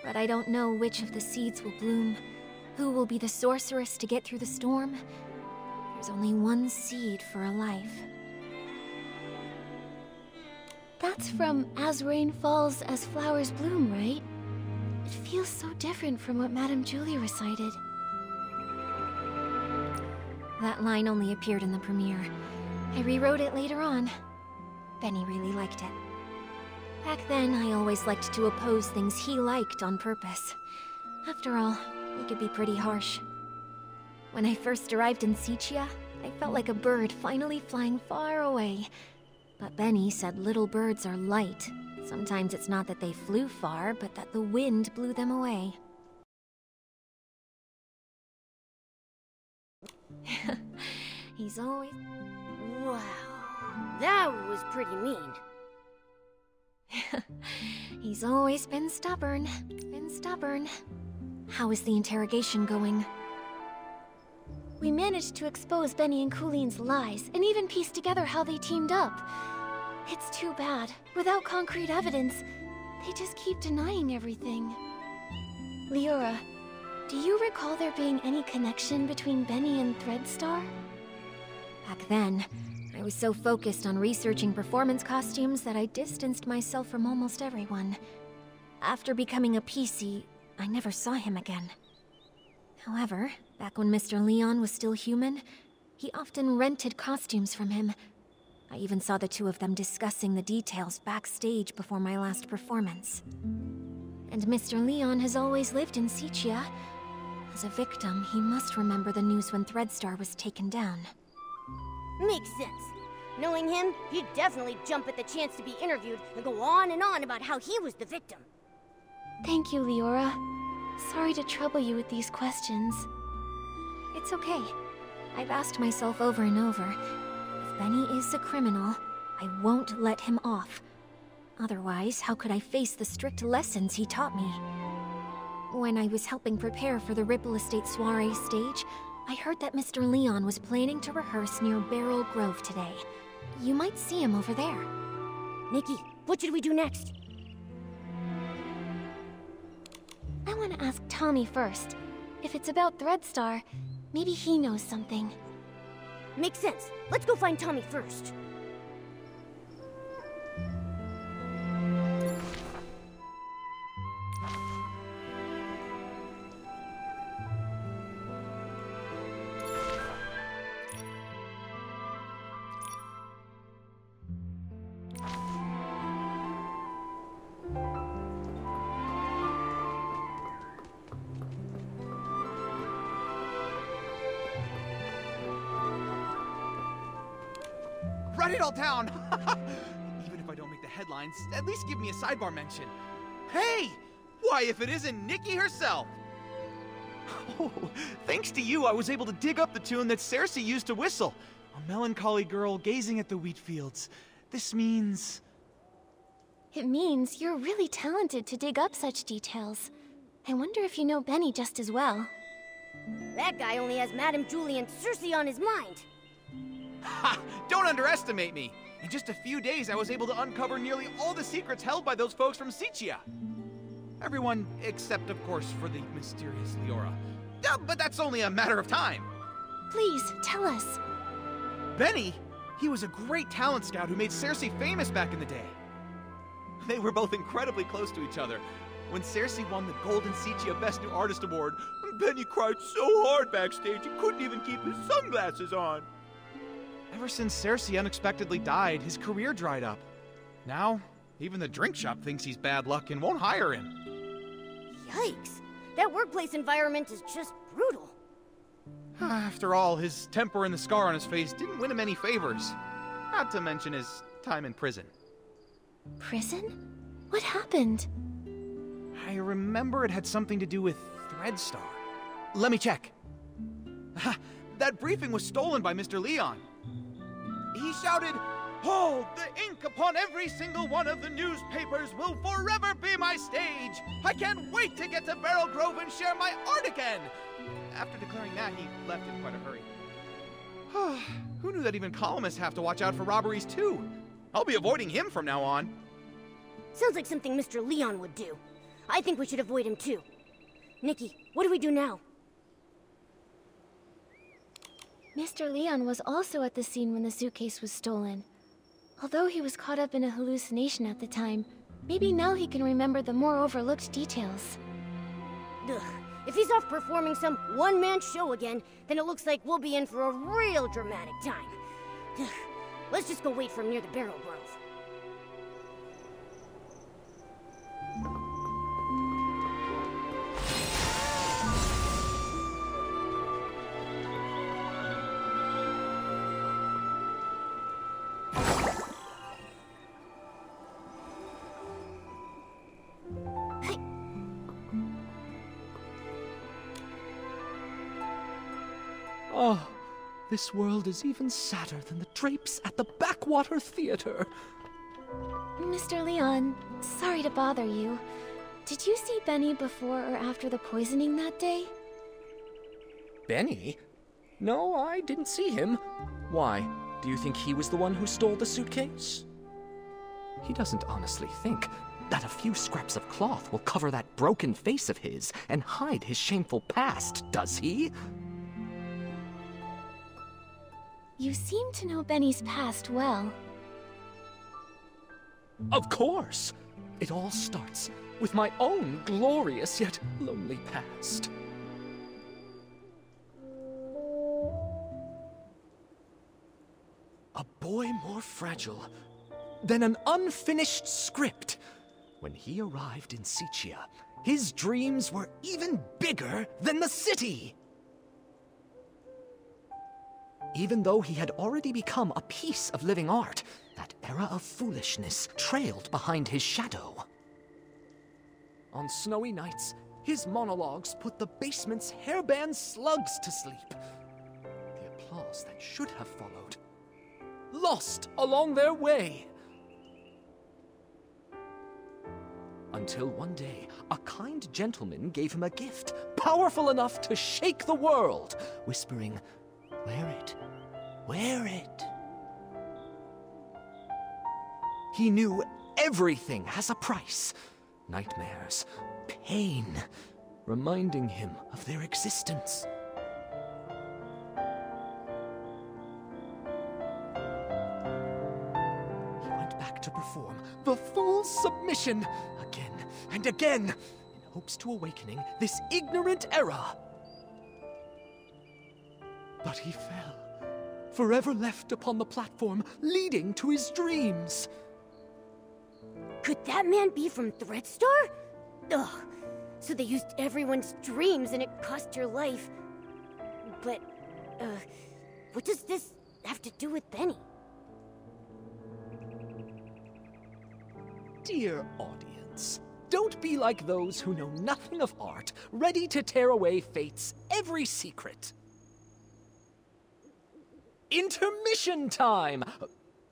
but I don't know which of the seeds will bloom, who will be the sorceress to get through the storm. There's only one seed for a life. That's from As Rain Falls, As Flowers Bloom, right? It feels so different from what Madame Julie recited. That line only appeared in the premiere. I rewrote it later on. Benny really liked it. Back then, I always liked to oppose things he liked on purpose. After all, he could be pretty harsh. When I first arrived in Sichia, I felt like a bird finally flying far away. But Benny said little birds are light. Sometimes it's not that they flew far, but that the wind blew them away. He's always... Wow, that was pretty mean. He's always been stubborn. How is the interrogation going? We managed to expose Benny and Cooline's lies, and even piece together how they teamed up. It's too bad. Without concrete evidence, they just keep denying everything. Leora, do you recall there being any connection between Benny and Threadstar? Back then, I was so focused on researching performance costumes that I distanced myself from almost everyone. After becoming a PC, I never saw him again. However, back when Mr. Leon was still human, he often rented costumes from him. I even saw the two of them discussing the details backstage before my last performance. And Mr. Leon has always lived in Sichia. As a victim, he must remember the news when Threadstar was taken down. Makes sense. Knowing him, he'd definitely jump at the chance to be interviewed and go on and on about how he was the victim. Thank you, Leora. Sorry to trouble you with these questions. It's okay. I've asked myself over and over, if Benny is a criminal, I won't let him off. Otherwise, how could I face the strict lessons he taught me? When I was helping prepare for the Ripple Estate soiree stage, I heard that Mr. Leon was planning to rehearse near Beryl Grove today. You might see him over there. Nikki, what should we do next? I want to ask Tommy first. If it's about Threadstar, maybe he knows something. Makes sense. Let's go find Tommy first. Write it all down! Even if I don't make the headlines, at least give me a sidebar mention. Hey! Why, if it isn't Nikki herself! Oh, thanks to you, I was able to dig up the tune that Cersei used to whistle. A melancholy girl gazing at the wheat fields. This means... It means you're really talented to dig up such details. I wonder if you know Benny just as well. That guy only has Madame Julie and Cersei on his mind. Ha! Don't underestimate me! In just a few days, I was able to uncover nearly all the secrets held by those folks from Sichia. Everyone, except, of course, for the mysterious Leora. But that's only a matter of time. Please, tell us. Benny? He was a great talent scout who made Cersei famous back in the day. They were both incredibly close to each other. When Cersei won the Golden Sichia Best New Artist Award, Benny cried so hard backstage he couldn't even keep his sunglasses on. Ever since Cersei unexpectedly died, his career dried up. Now, even the drink shop thinks he's bad luck and won't hire him. Yikes! That workplace environment is just brutal. After all, his temper and the scar on his face didn't win him any favors. Not to mention his time in prison. Prison? What happened? I remember it had something to do with Threadstar. Let me check. That briefing was stolen by Mr. Leon. He shouted, "Oh, the ink upon every single one of the newspapers will forever be my stage! I can't wait to get to Beryl Grove and share my art again!" After declaring that, he left in quite a hurry. Who knew that even columnists have to watch out for robberies too? I'll be avoiding him from now on. Sounds like something Mr. Leon would do. I think we should avoid him too. Nikki, what do we do now? Mr. Leon was also at the scene when the suitcase was stolen. Although he was caught up in a hallucination at the time, maybe now he can remember the more overlooked details. Ugh. If he's off performing some one-man show again, then it looks like we'll be in for a real dramatic time. Ugh. Let's just go wait for him near the Barrel Grove. Oh, this world is even sadder than the drapes at the Backwater Theater. Mr. Leon, sorry to bother you. Did you see Benny before or after the poisoning that day? Benny? No, I didn't see him. Why? Do you think he was the one who stole the suitcase? He doesn't honestly think that a few scraps of cloth will cover that broken face of his and hide his shameful past, does he? You seem to know Benny's past well. Of course! It all starts with my own glorious yet lonely past. A boy more fragile than an unfinished script. When he arrived in Sichia, his dreams were even bigger than the city. Even though he had already become a piece of living art, that era of foolishness trailed behind his shadow. On snowy nights, his monologues put the basement's hairband slugs to sleep. The applause that should have followed, lost along their way. Until one day, a kind gentleman gave him a gift, powerful enough to shake the world, whispering, "Wear it. Wear it." He knew everything has a price. Nightmares, pain, reminding him of their existence. He went back to perform the full submission again and again, in hopes to awakening this ignorant era. But he fell, forever left upon the platform leading to his dreams. Could that man be from Threadstar? Ugh. So they used everyone's dreams and it cost your life. But, what does this have to do with Benny? Dear audience, don't be like those who know nothing of art, ready to tear away fate's every secret. Intermission time!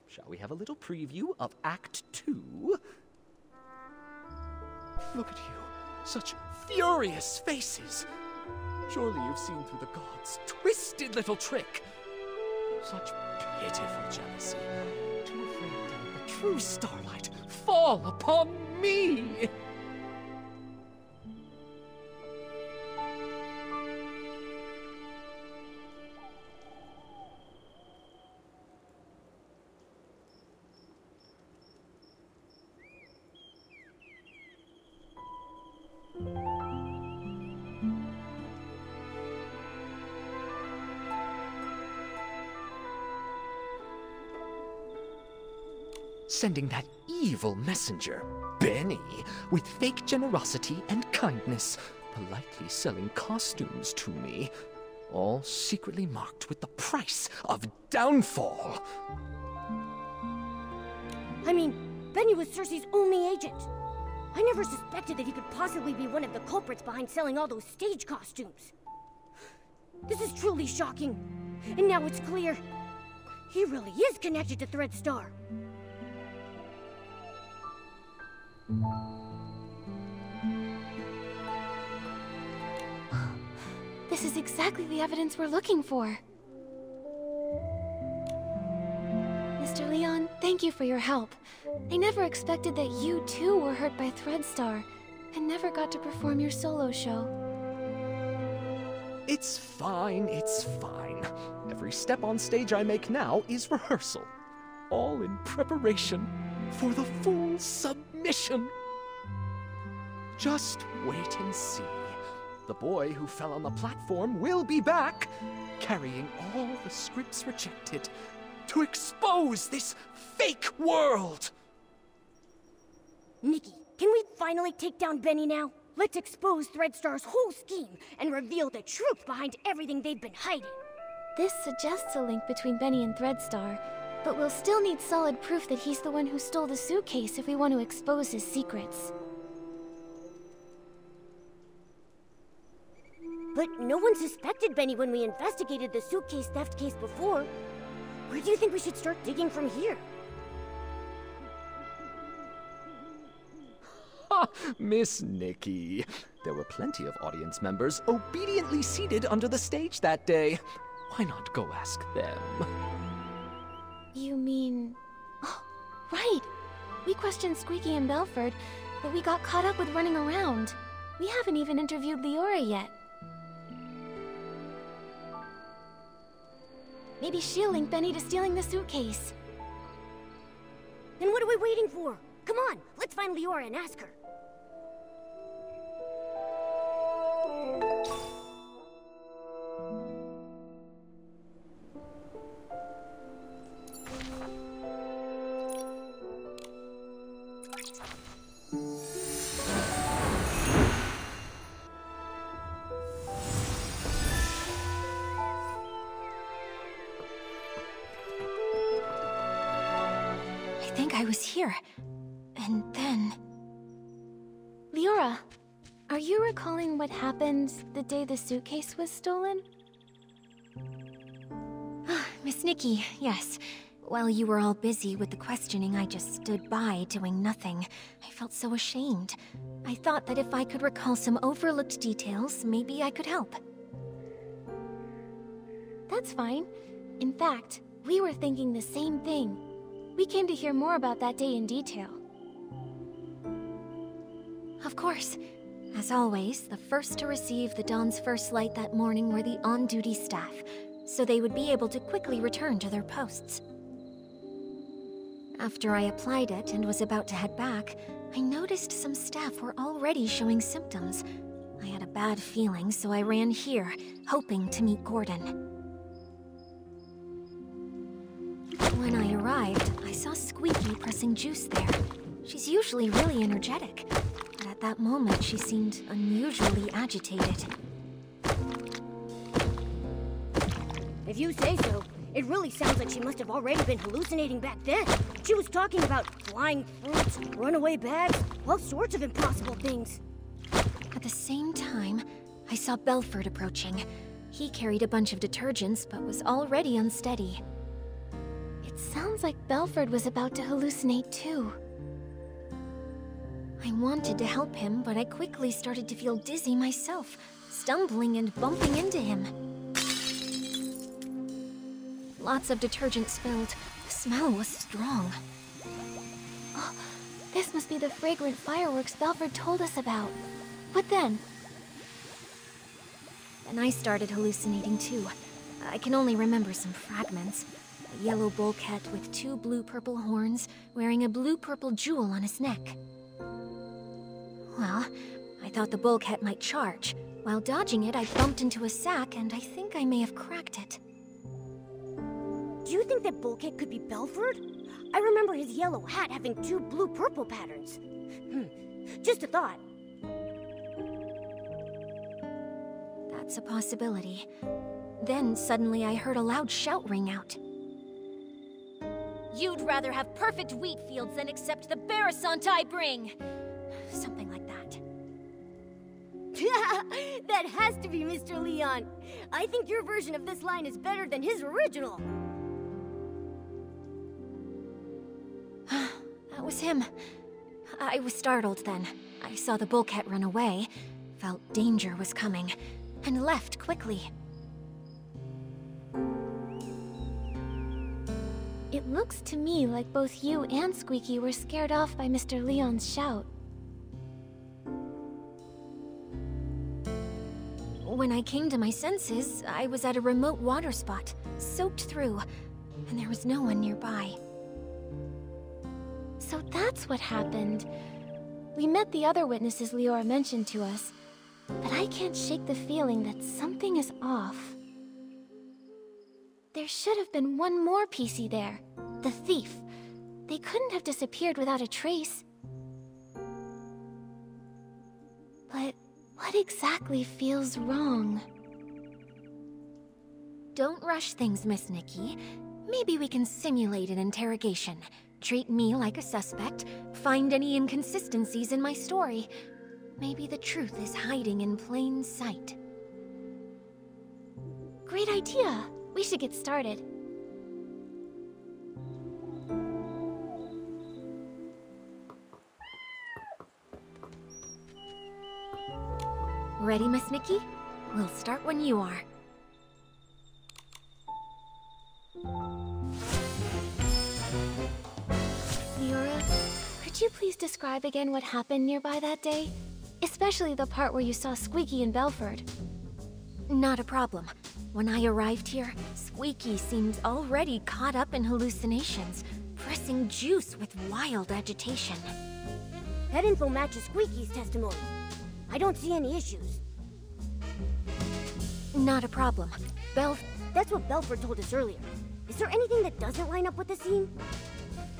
Shall we have a little preview of Act 2? Look at you, such furious faces. Surely you've seen through the gods' twisted little trick. Such pitiful jealousy. Too afraid to let the true starlight fall upon me. Sending that evil messenger, Benny, with fake generosity and kindness, politely selling costumes to me, all secretly marked with the price of downfall. I mean, Benny was Cersei's only agent. I never suspected that he could possibly be one of the culprits behind selling all those stage costumes. This is truly shocking. And now it's clear. He really is connected to Threadstar. This is exactly the evidence we're looking for. Mr. Leon, thank you for your help. I never expected that you too were hurt by Threadstar. and never got to perform your solo show. It's fine, it's fine. Every step on stage I make now is rehearsal. All in preparation for the full submission. Just wait and see. The boy who fell on the platform will be back, carrying all the scripts rejected to expose this fake world! Nikki, can we finally take down Benny now? Let's expose Threadstar's whole scheme and reveal the truth behind everything they've been hiding. This suggests a link between Benny and Threadstar, but we'll still need solid proof that he's the one who stole the suitcase if we want to expose his secrets. But no one suspected Benny when we investigated the suitcase theft case before. Where do you think we should start digging from here? Ha! Miss Nikki. There were plenty of audience members obediently seated under the stage that day. Why not go ask them? You mean... Oh, right! We questioned Squeaky and Belford, but we got caught up with running around. We haven't even interviewed Leora yet. Maybe she'll link Benny to stealing the suitcase. Then what are we waiting for? Come on, let's find Leora and ask her. I think I was here. And then... Leora, are you recalling what happened the day the suitcase was stolen? Miss Nikki, yes. While you were all busy with the questioning, I just stood by doing nothing. I felt so ashamed. I thought that if I could recall some overlooked details, maybe I could help. That's fine. In fact, we were thinking the same thing. We came to hear more about that day in detail. Of course. As always, the first to receive the dawn's first light that morning were the on-duty staff, so they would be able to quickly return to their posts. After I applied it and was about to head back, I noticed some staff were already showing symptoms. I had a bad feeling, so I ran here, hoping to meet Gordon. When I arrived, I saw Squeaky pressing juice there. She's usually really energetic, but at that moment she seemed unusually agitated. If you say so, it really sounds like she must have already been hallucinating back then. She was talking about flying fruits, runaway bags, all sorts of impossible things. At the same time, I saw Belford approaching. He carried a bunch of detergents, but was already unsteady. It sounds like Belford was about to hallucinate too. I wanted to help him, but I quickly started to feel dizzy myself, stumbling and bumping into him. Lots of detergent spilled. The smell was strong. Oh, this must be the fragrant fireworks Belford told us about. What then? Then I started hallucinating too. I can only remember some fragments. A yellow bulkhead with 2 blue-purple horns, wearing a blue-purple jewel on his neck. Well, I thought the bulkhead might charge. While dodging it, I bumped into a sack, and I think I may have cracked it. Do you think that bulkhead could be Belford? I remember his yellow hat having 2 blue-purple patterns. Just a thought. That's a possibility. Then suddenly I heard a loud shout ring out. You'd rather have perfect wheat fields than accept the Barasant I bring! Something like that. That has to be Mr. Leon. I think your version of this line is better than his original. That was him. I was startled then. I saw the bulkhead run away, felt danger was coming, and left quickly. It looks to me like both you and Squeaky were scared off by Mr. Leon's shout. When I came to my senses, I was at a remote water spot, soaked through, and there was no one nearby. So that's what happened. We met the other witnesses Leora mentioned to us, but I can't shake the feeling that something is off. There should have been one more PC there, the thief. They couldn't have disappeared without a trace. But what exactly feels wrong? Don't rush things, Miss Nikki. Maybe we can simulate an interrogation. Treat me like a suspect, find any inconsistencies in my story. Maybe the truth is hiding in plain sight. Great idea! We should get started. Ready, Miss Nikki? We'll start when you are. Leora, could you please describe again what happened nearby that day? Especially the part where you saw Squeaky and Belford. Not a problem. When I arrived here, Squeaky seemed already caught up in hallucinations, pressing juice with wild agitation. That info matches Squeaky's testimony. I don't see any issues. Not a problem. That's what Belford told us earlier. Is there anything that doesn't line up with the scene?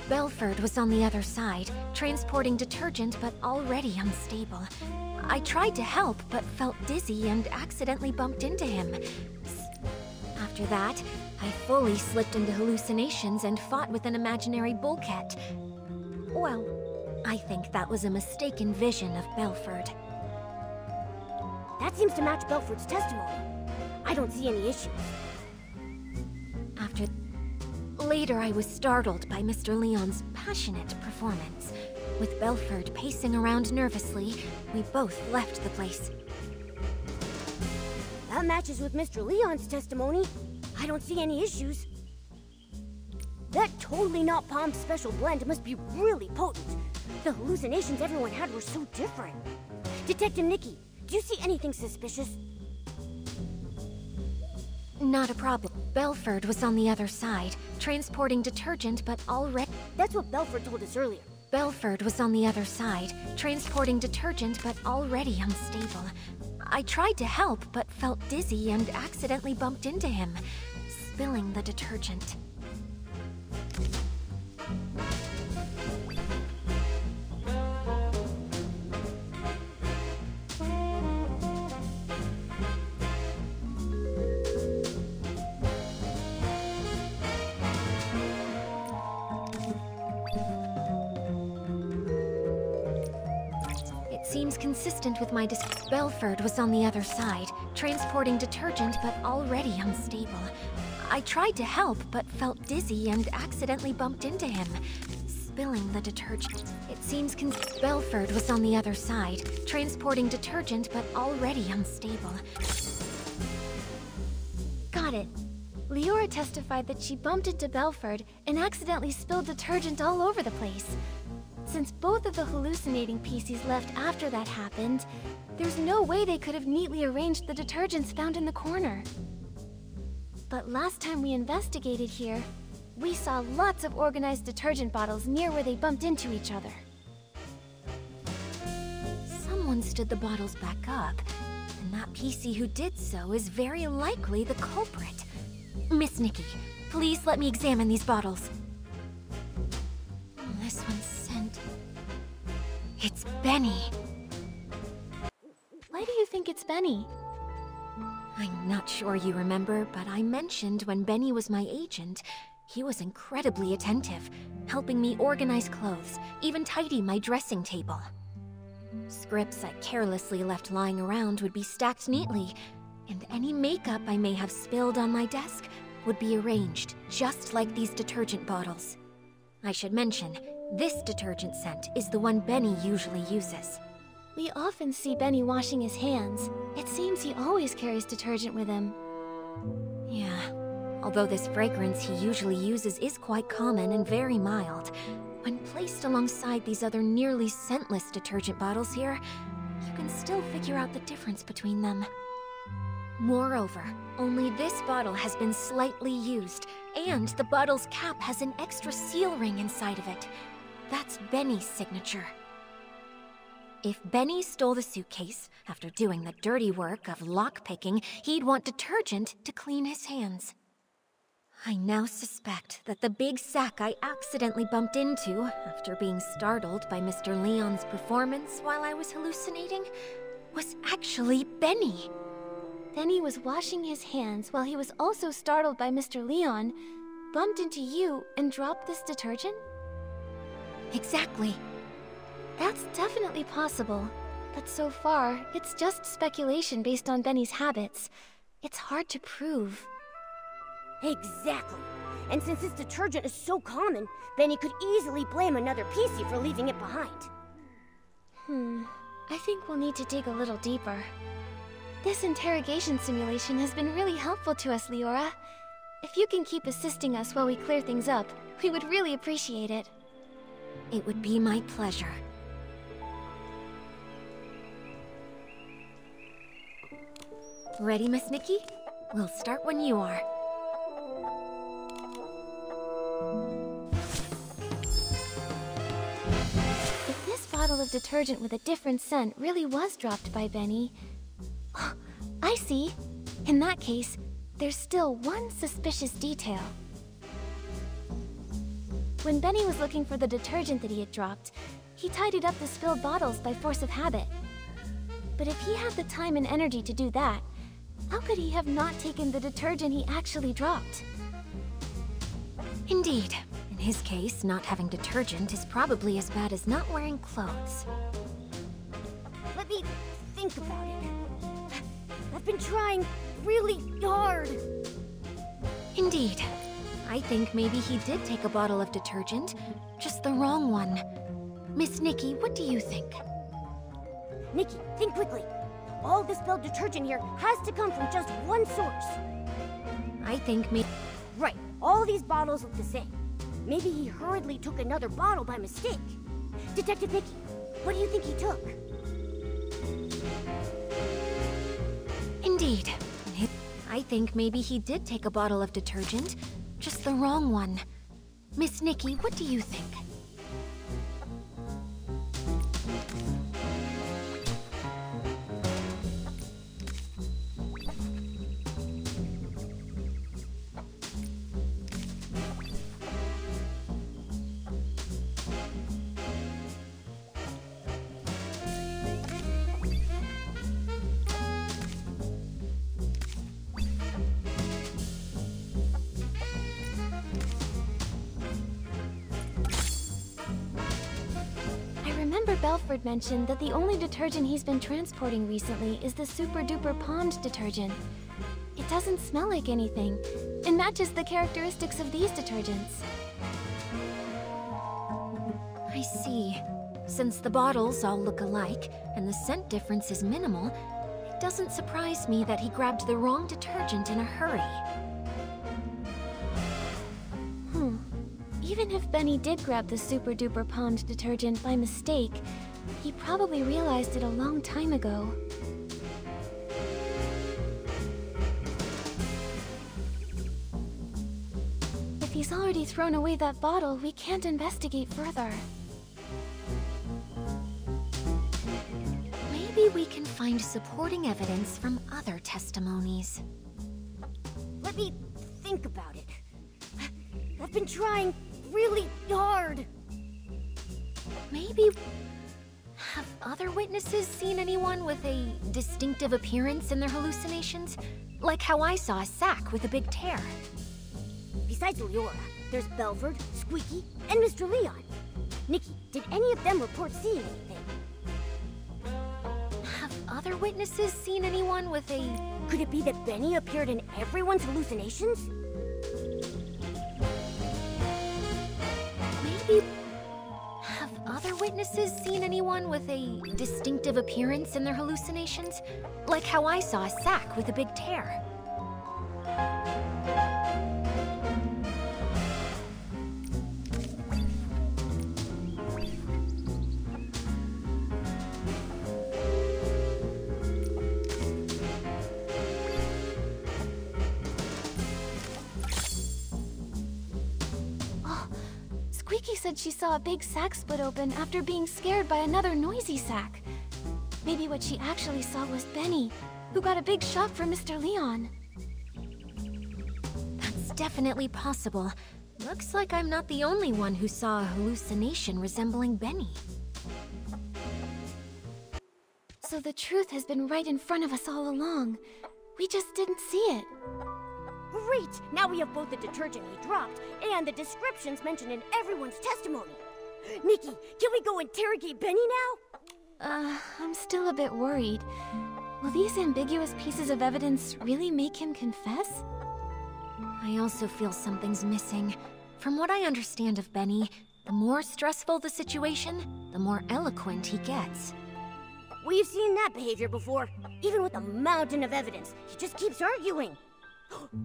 Belford was on the other side, transporting detergent but already unstable. I tried to help, but felt dizzy and accidentally bumped into him. After that, I fully slipped into hallucinations and fought with an imaginary bullcat. Well, I think that was a mistaken vision of Belford. That seems to match Belford's testimony. I don't see any issues. Later, I was startled by Mr. Leon's passionate performance. With Belford pacing around nervously, we both left the place. That matches with Mr. Leon's testimony. I don't see any issues. That totally not Palm's special blend must be really potent. The hallucinations everyone had were so different. Detective Nikki, do you see anything suspicious? Not a problem. Belford was on the other side, transporting detergent but already... That's what Belford told us earlier. Belford was on the other side, transporting detergent but already unstable. I tried to help but felt dizzy and accidentally bumped into him, spilling the detergent. Seems consistent with my Belford was on the other side, transporting detergent but already unstable. I tried to help but felt dizzy and accidentally bumped into him, spilling the detergent. It seems Belford was on the other side, transporting detergent but already unstable. Got it. Leora testified that she bumped into Belford and accidentally spilled detergent all over the place. Since both of the hallucinating PCs left after that happened, there's no way they could have neatly arranged the detergents found in the corner. But last time we investigated here, we saw lots of organized detergent bottles near where they bumped into each other. Someone stood the bottles back up, and that PC who did so is very likely the culprit. Miss Nikki, please let me examine these bottles. This one's scent. It's Benny. Why do you think it's Benny? I'm not sure you remember, but I mentioned when Benny was my agent, he was incredibly attentive, helping me organize clothes, even tidy my dressing table. Scripts I carelessly left lying around would be stacked neatly, and any makeup I may have spilled on my desk would be arranged just like these detergent bottles. I should mention, this detergent scent is the one Benny usually uses. We often see Benny washing his hands. It seems he always carries detergent with him. Yeah, although this fragrance he usually uses is quite common and very mild, when placed alongside these other nearly scentless detergent bottles here, you can still figure out the difference between them. Moreover, only this bottle has been slightly used, and the bottle's cap has an extra seal ring inside of it. That's Benny's signature. If Benny stole the suitcase, after doing the dirty work of lockpicking, he'd want detergent to clean his hands. I now suspect that the big sack I accidentally bumped into, after being startled by Mr. Leon's performance while I was hallucinating, was actually Benny. Benny was washing his hands while he was also startled by Mr. Leon, bumped into you, and dropped this detergent? Exactly. That's definitely possible, but so far, it's just speculation based on Benny's habits. It's hard to prove. Exactly. And since this detergent is so common, Benny could easily blame another PC for leaving it behind. I think we'll need to dig a little deeper. This interrogation simulation has been really helpful to us, Leora. If you can keep assisting us while we clear things up, we would really appreciate it. It would be my pleasure. Ready, Miss Nikki? We'll start when you are. If this bottle of detergent with a different scent really was dropped by Benny... I see. In that case, there's still one suspicious detail. When Benny was looking for the detergent that he had dropped, he tidied up the spilled bottles by force of habit. But if he had the time and energy to do that, how could he have not taken the detergent he actually dropped? Indeed. In his case, not having detergent is probably as bad as not wearing clothes. Let me think about it. I've been trying really hard. Indeed. I think maybe he did take a bottle of detergent, just the wrong one. Miss Nikki, what do you think? Nikki, think quickly. All the spilled detergent here has to come from just one source. I think Right, all these bottles look the same. Maybe he hurriedly took another bottle by mistake. Detective Nikki, what do you think he took? Indeed. I think maybe he did take a bottle of detergent, just the wrong one. Miss Nikki, what do you think? Belford mentioned that the only detergent he's been transporting recently is the Super Duper Pond detergent. It doesn't smell like anything, and matches the characteristics of these detergents. I see. Since the bottles all look alike, and the scent difference is minimal, it doesn't surprise me that he grabbed the wrong detergent in a hurry. Even if Benny did grab the Super Duper Pond detergent by mistake, he probably realized it a long time ago. If he's already thrown away that bottle, we can't investigate further. Maybe we can find supporting evidence from other testimonies. Let me think about it. I've been trying really hard. Maybe... Have other witnesses seen anyone with a distinctive appearance in their hallucinations? Like how I saw a sack with a big tear. Besides Leora, there's Belford, Squeaky, and Mr. Leon. Nikki, did any of them report seeing anything? Have other witnesses seen anyone with a... Could it be that Benny appeared in everyone's hallucinations? Maybe... Have other witnesses seen anyone with a distinctive appearance in their hallucinations? Like how I saw a sack with a big tear. Nikki said she saw a big sack split open after being scared by another noisy sack. Maybe what she actually saw was Benny, who got a big shock from Mr. Leon. That's definitely possible. Looks like I'm not the only one who saw a hallucination resembling Benny. So the truth has been right in front of us all along. We just didn't see it. Great! Now we have both the detergent he dropped and the descriptions mentioned in everyone's testimony. Nikki, can we go interrogate Benny now? I'm still a bit worried. Will these ambiguous pieces of evidence really make him confess? I also feel something's missing. From what I understand of Benny, the more stressful the situation, the more eloquent he gets. We've seen that behavior before. Even with a mountain of evidence, he just keeps arguing.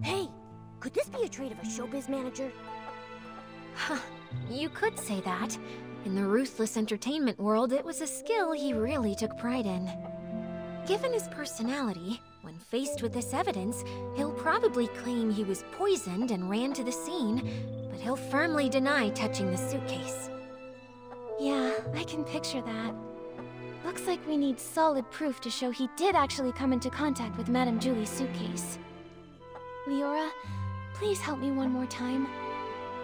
Hey, could this be a trait of a showbiz manager? Huh, you could say that. In the ruthless entertainment world, it was a skill he really took pride in. Given his personality, when faced with this evidence, he'll probably claim he was poisoned and ran to the scene, but he'll firmly deny touching the suitcase. Yeah, I can picture that. Looks like we need solid proof to show he did actually come into contact with Madame Julie's suitcase. Leora, please help me one more time.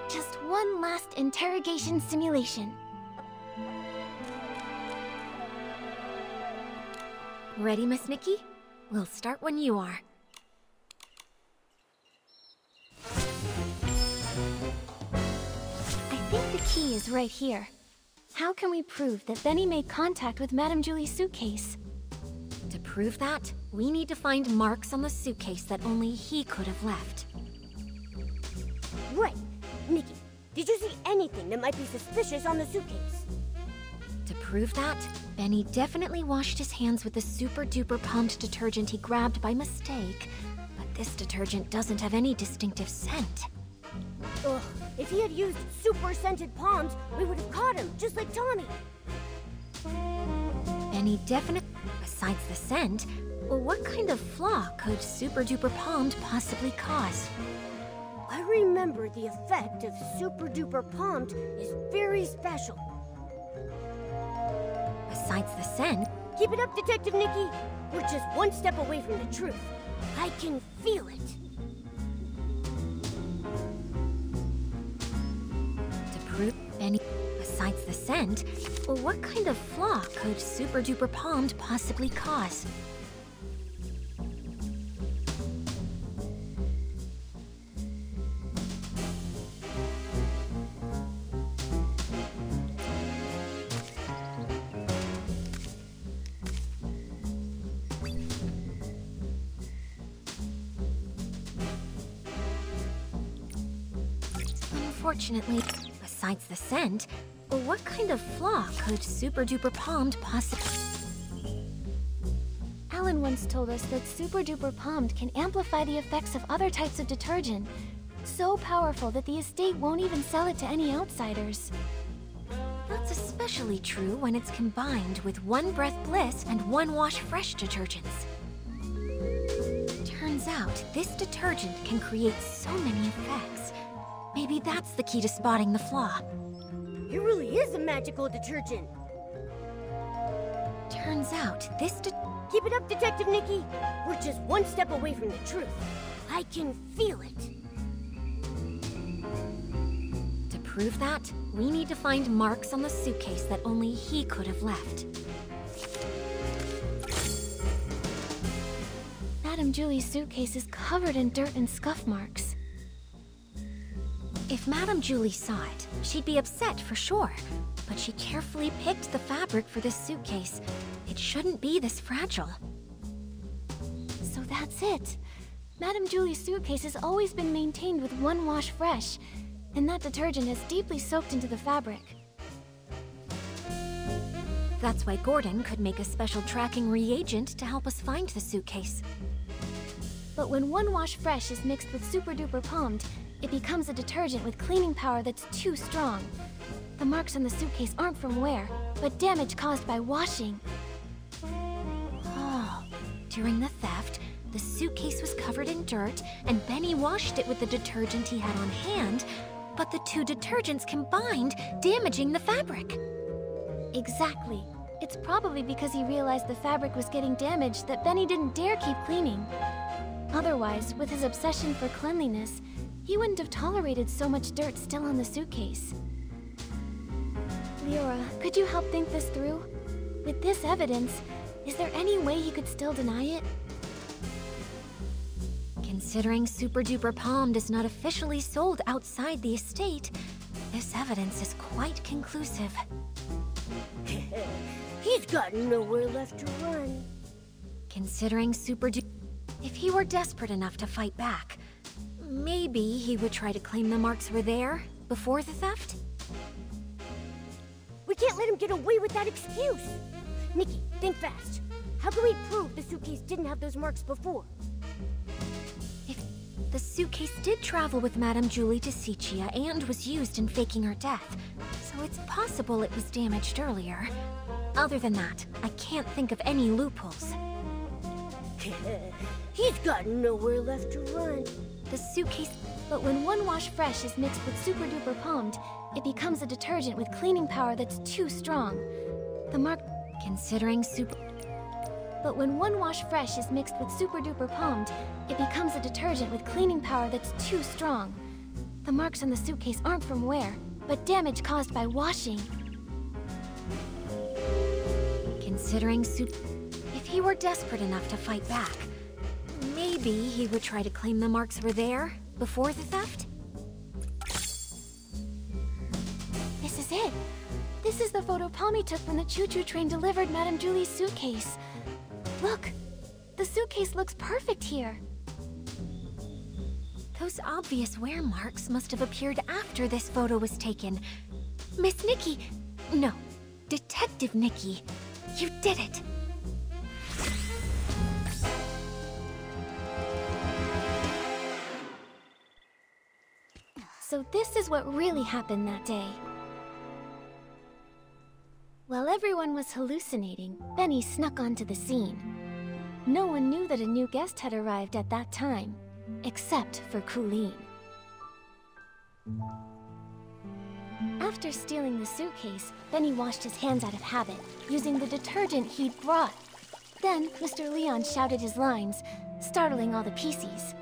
Just one last interrogation simulation. Ready, Miss Nikki? We'll start when you are. I think the key is right here. How can we prove that Benny made contact with Madame Julie's suitcase? To prove that, we need to find marks on the suitcase that only he could have left. Right. Nikki, did you see anything that might be suspicious on the suitcase? To prove that, Benny definitely washed his hands with the super-duper pumped detergent he grabbed by mistake. But this detergent doesn't have any distinctive scent. Ugh, if he had used super-scented palms, we would have caught him, just like Tommy. Benny definitely... Besides the scent, well, what kind of flaw could super-duper palmed possibly cause? I remember the effect of super-duper palmed is very special. Besides the scent... Keep it up, Detective Nikki. We're just one step away from the truth. I can feel it. To prove Benny... Besides the scent, well, what kind of flaw could super-duper palmed possibly cause? Unfortunately, besides the scent, well, what kind of flaw could super-duper palmed possibly... Alan once told us that super-duper palmed can amplify the effects of other types of detergent. So powerful that the estate won't even sell it to any outsiders. That's especially true when it's combined with One Breath Bliss and One Wash Fresh detergents. Turns out, this detergent can create so many effects. Maybe that's the key to spotting the flaw. It really is a magical detergent. Turns out, this Keep it up, Detective Nikki. We're just one step away from the truth. I can feel it. To prove that, we need to find marks on the suitcase that only he could have left. Madame Julie's suitcase is covered in dirt and scuff marks. If Madame Julie saw it, she'd be upset for sure. But she carefully picked the fabric for this suitcase. It shouldn't be this fragile. So that's it. Madame Julie's suitcase has always been maintained with One Wash Fresh, and that detergent has deeply soaked into the fabric. That's why Gordon could make a special tracking reagent to help us find the suitcase. But when One Wash Fresh is mixed with Super Duper Palmed, it becomes a detergent with cleaning power that's too strong. The marks on the suitcase aren't from wear, but damage caused by washing. Oh, during the theft, the suitcase was covered in dirt, and Benny washed it with the detergent he had on hand, but the two detergents combined, damaging the fabric. Exactly. It's probably because he realized the fabric was getting damaged that Benny didn't dare keep cleaning. Otherwise, with his obsession for cleanliness, he wouldn't have tolerated so much dirt still on the suitcase. Leora, could you help think this through? With this evidence, is there any way he could still deny it? Considering Super Duper Palmed is not officially sold outside the estate, this evidence is quite conclusive. He's got nowhere left to run. Considering if he were desperate enough to fight back, maybe he would try to claim the marks were there before the theft? We can't let him get away with that excuse! Nikki, think fast. How can we prove the suitcase didn't have those marks before? If the suitcase did travel with Madame Julie to Sichia and was used in faking her death, so it's possible it was damaged earlier. Other than that, I can't think of any loopholes. He's got nowhere left to run. The suitcase... But when One Wash Fresh is mixed with Super Duper Palmed, it becomes a detergent with cleaning power that's too strong. The mark... Considering But when One Wash Fresh is mixed with Super Duper Palmed, it becomes a detergent with cleaning power that's too strong. The marks on the suitcase aren't from wear, but damage caused by washing. Considering if he were desperate enough to fight back, maybe he would try to claim the marks were there before the theft? This is it! This is the photo Palmy took when the choo-choo train delivered Madame Julie's suitcase. Look! The suitcase looks perfect here! Those obvious wear marks must have appeared after this photo was taken. Miss Nikki! No, Detective Nikki. You did it! So this is what really happened that day. While everyone was hallucinating, Benny snuck onto the scene. No one knew that a new guest had arrived at that time, except for Colleen. After stealing the suitcase, Benny washed his hands out of habit, using the detergent he'd brought. Then, Mr. Leon shouted his lines, startling all the PCs.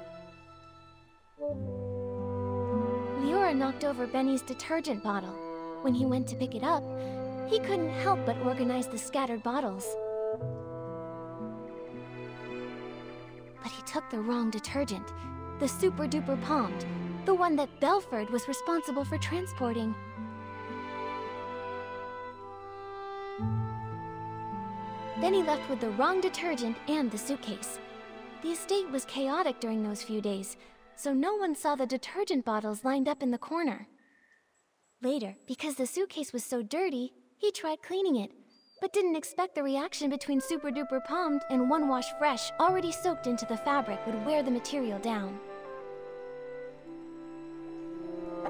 Leora knocked over Benny's detergent bottle. When he went to pick it up, he couldn't help but organize the scattered bottles. But he took the wrong detergent, the Super Duper Palmed, the one that Belford was responsible for transporting. Benny left with the wrong detergent and the suitcase. The estate was chaotic during those few days, so no one saw the detergent bottles lined up in the corner. Later, because the suitcase was so dirty, he tried cleaning it, but didn't expect the reaction between Super Duper Palmed and One Wash Fresh already soaked into the fabric would wear the material down.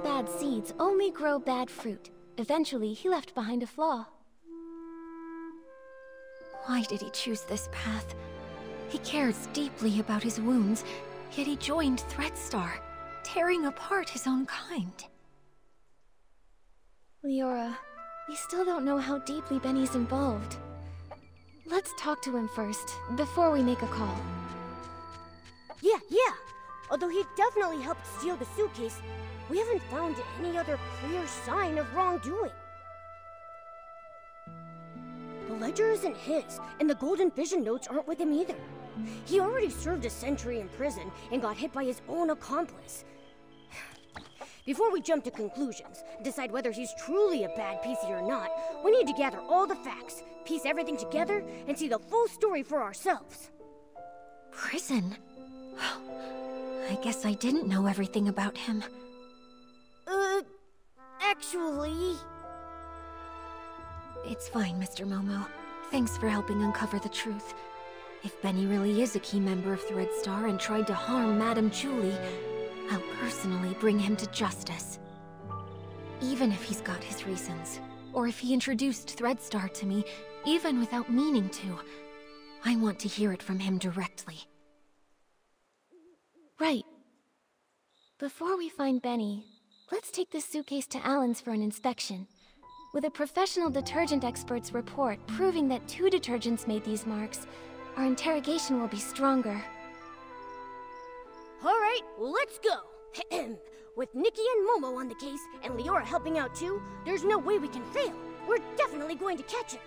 Bad seeds only grow bad fruit. Eventually, he left behind a flaw. Why did he choose this path? He cares deeply about his wounds, yet he joined Threadstar, tearing apart his own kind. Leora, we still don't know how deeply Benny's involved. Let's talk to him first, before we make a call. Yeah. Although he definitely helped steal the suitcase, we haven't found any other clear sign of wrongdoing. The ledger isn't his, and the Golden Vision notes aren't with him either. He already served a century in prison and got hit by his own accomplice. Before we jump to conclusions, and decide whether he's truly a bad PC or not, we need to gather all the facts, piece everything together, and see the full story for ourselves. Prison? I guess I didn't know everything about him. Actually... It's fine, Mr. Momo. Thanks for helping uncover the truth. If Benny really is a key member of Threadstar and tried to harm Madame Julie, I'll personally bring him to justice. Even if he's got his reasons, or if he introduced Threadstar to me, even without meaning to, I want to hear it from him directly. Right. Before we find Benny, let's take this suitcase to Alan's for an inspection. With a professional detergent expert's report proving that 2 detergents made these marks, our interrogation will be stronger. Alright, let's go! With Nikki and Momo on the case, and Leora helping out too, there's no way we can fail. We're definitely going to catch him.